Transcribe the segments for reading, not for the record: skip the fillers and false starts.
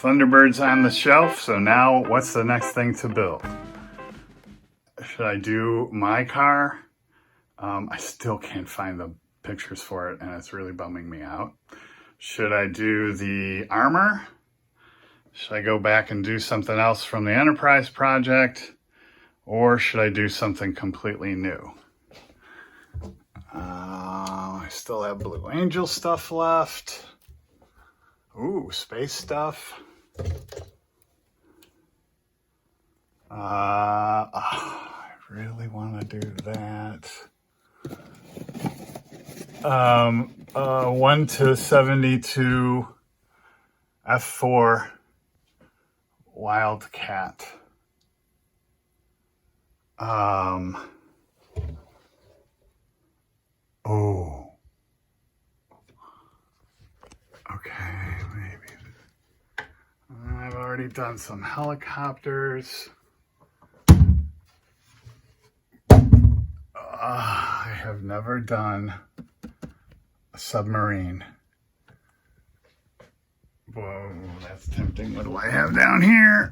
Thunderbird's on the shelf, so now what's the next thing to build? Should I do my car? I still can't find the pictures for it, and it's really bumming me out. Should I do the armor? Should I go back and do something else from the Enterprise project? Or should I do something completely new? I still have Blue Angel stuff left. Ooh, space stuff. I really want to do that. 1 to 72 F4 Wildcat. Oh. Okay, maybe. I've already done some helicopters. I have never done a submarine. Whoa, that's tempting. What do I have down here?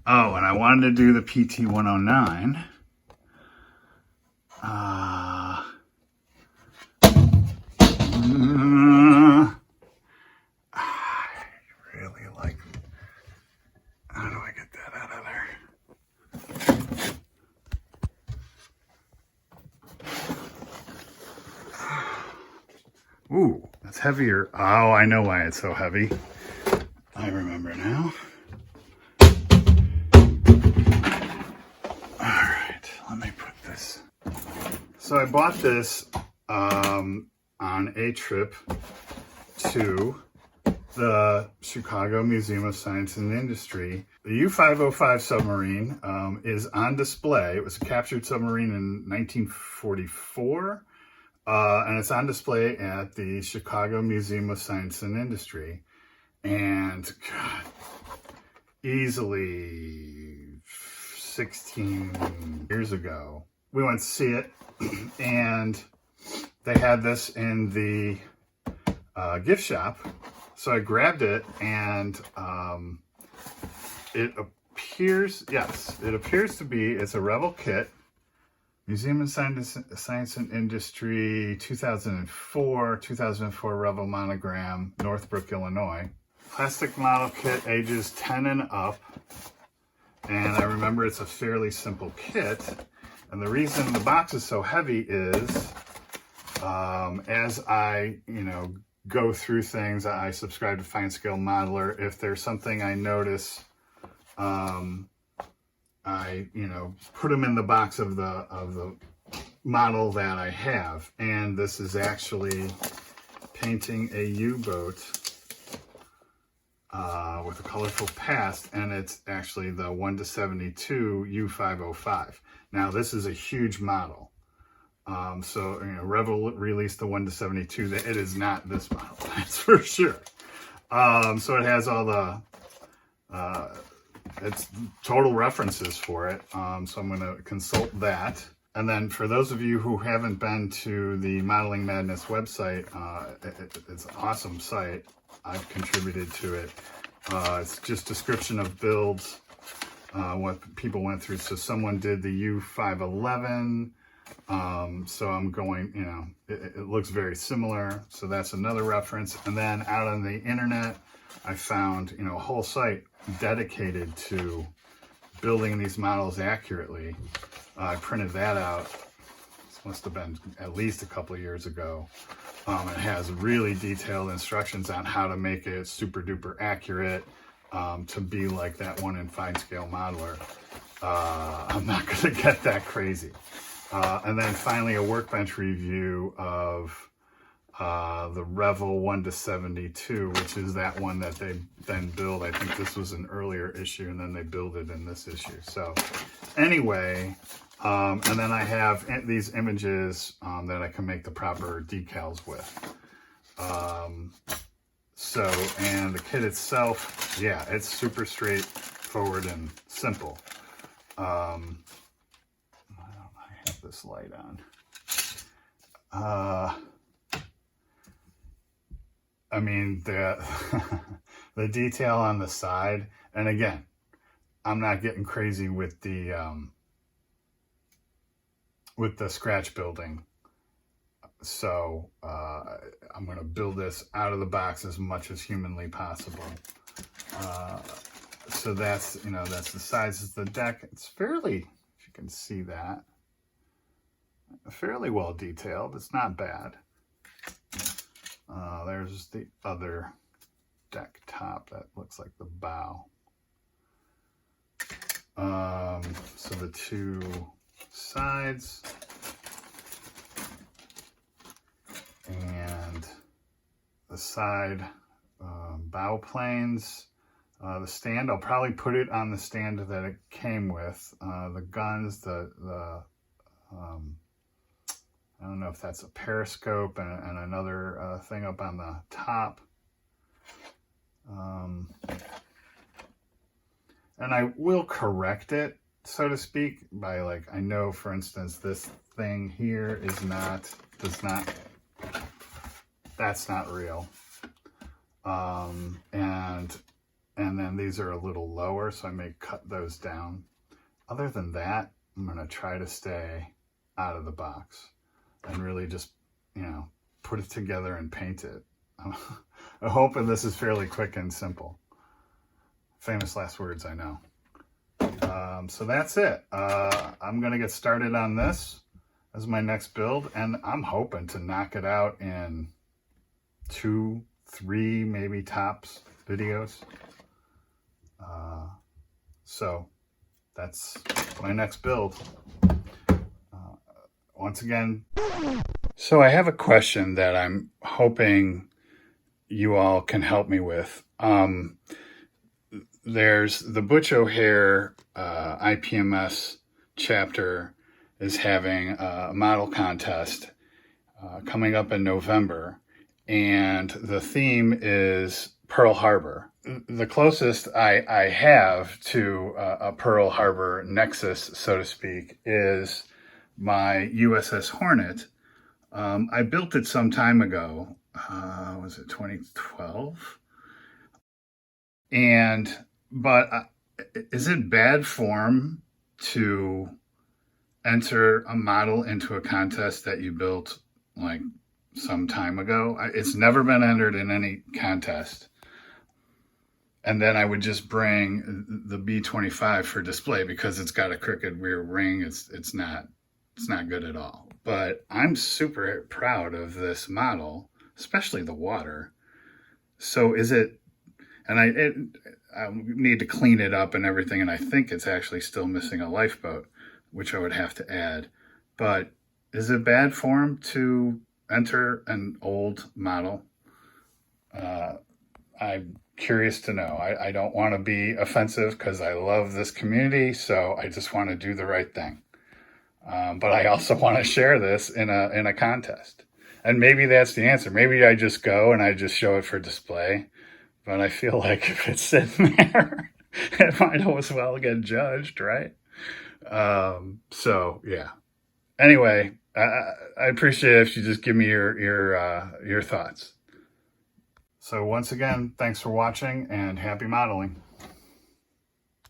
Oh, and I wanted to do the PT-109. I really like. How do I get that out of there? Ooh, that's heavier. Oh, I know why it's so heavy. I remember now. All right, let me put this. So I bought this on a trip to the Chicago Museum of Science and Industry. The U-505 submarine is on display. It was a captured submarine in 1944. And it's on display at the Chicago Museum of Science and Industry. And God, easily 16 years ago, we went to see it, and they had this in the gift shop. So I grabbed it, and it appears to be, it's a Revell kit. Museum of Science and Industry, 2004 Revell monogram, Northbrook, Illinois. Plastic model kit, ages 10 and up. And I remember it's a fairly simple kit. And the reason the box is so heavy is, as I, go through things, I subscribe to Fine Scale Modeler. If there's something I notice, I, put them in the box of the model that I have. And this is actually painting a U-boat with a colorful past, and it's actually the 1 to 72 U-505. Now, this is a huge model. So, Revell released the 1 to 72. That it is not this model, that's for sure. So it has all the it's total references for it. So I'm going to consult that. And then for those of you who haven't been to the Modeling Madness website, it's an awesome site. I've contributed to it. It's just description of builds, what people went through. So someone did the U-511. So I'm going, it looks very similar. So that's another reference. And then out on the internet, I found, a whole site dedicated to building these models accurately. I printed that out. This must have been at least a couple of years ago. It has really detailed instructions on how to make it super duper accurate, to be like that one in Fine Scale Modeler. I'm not going to get that crazy. And then finally a workbench review of the Revell 1 to 72, which is that one that they then build. I think this was an earlier issue, and then they build it in this issue. So anyway, and then I have these images that I can make the proper decals with. And the kit itself, yeah, it's super straightforward and simple. I have this light on. I mean, the detail on the side. And again, I'm not getting crazy with the scratch building. So I'm going to build this out of the box as much as humanly possible. So that's, that's the size of the deck. It's fairly, if you can see that, fairly well detailed. It's not bad. There's the other deck top that looks like the bow. So the two sides and the side bow planes. The stand, I'll probably put it on the stand that it came with. The guns, I don't know if that's a periscope and another thing up on the top. And I will correct it, so to speak, by I know, for instance, this thing here that's not real. And then these are a little lower, so I may cut those down. Other than that, I'm going to try to stay out of the box and really just, put it together and paint it. I'm hoping this is fairly quick and simple. Famous last words, I know. So that's it. I'm going to get started on this as my next build, and I'm hoping to knock it out in 2, 3, maybe tops videos. So that's my next build. Once again, so I have a question that I'm hoping you all can help me with. There's the Butch O'Hare IPMS chapter is having a model contest coming up in November, and the theme is Pearl Harbor. The closest I have to a Pearl Harbor nexus, so to speak, is my USS Hornet. I built it some time ago. Was it 2012? But is it bad form to enter a model into a contest that you built some time ago? It's never been entered in any contest. And then I would just bring the B-25 for display because it's got a crooked rear wing. It's not good at all. But I'm super proud of this model, especially the water. So is it, and I need to clean it up and everything, and I think it's actually still missing a lifeboat, which I would have to add. But is it bad form to enter an old model? I'm curious to know. I don't want to be offensive because I love this community, so I just want to do the right thing. But I also want to share this in a contest. And maybe that's the answer. Maybe I just go and I just show it for display. But I feel like if it's sitting there, it might as well get judged, right? So yeah. Anyway, I appreciate it if you just give me your thoughts. So once again, thanks for watching and happy modeling.